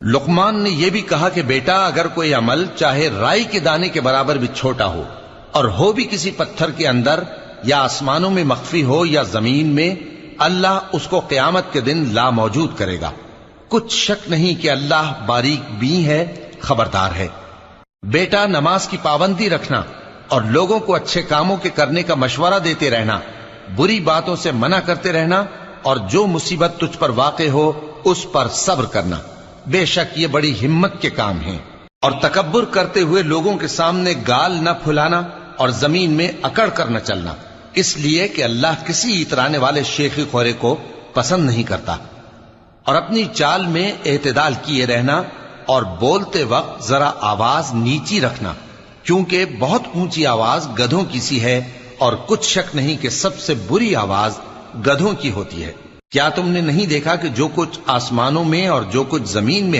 لقمان نے یہ بھی کہا کہ بیٹا اگر کوئی عمل چاہے رائی کے دانے کے برابر بھی چھوٹا ہو اور ہو بھی کسی پتھر کے اندر یا آسمانوں میں مخفی ہو یا زمین میں، اللہ اس کو قیامت کے دن لا موجود کرے گا۔ کچھ شک نہیں کہ اللہ باریک بین ہے، خبردار ہے۔ بیٹا نماز کی پابندی رکھنا اور لوگوں کو اچھے کاموں کے کرنے کا مشورہ دیتے رہنا، بری باتوں سے منع کرتے رہنا، اور جو مصیبت تجھ پر واقع ہو اس پر صبر کرنا، بے شک یہ بڑی ہمت کے کام ہیں۔ اور تکبر کرتے ہوئے لوگوں کے سامنے گال نہ پھلانا اور زمین میں اکڑ کر نہ چلنا، اس لیے کہ اللہ کسی اترانے والے شیخی خورے کو پسند نہیں کرتا۔ اور اپنی چال میں اعتدال کیے رہنا اور بولتے وقت ذرا آواز نیچی رکھنا، کیونکہ بہت اونچی آواز گدھوں کی سی ہے، اور کچھ شک نہیں کہ سب سے بری آواز گدھوں کی ہوتی ہے۔ کیا تم نے نہیں دیکھا کہ جو کچھ آسمانوں میں اور جو کچھ زمین میں ہے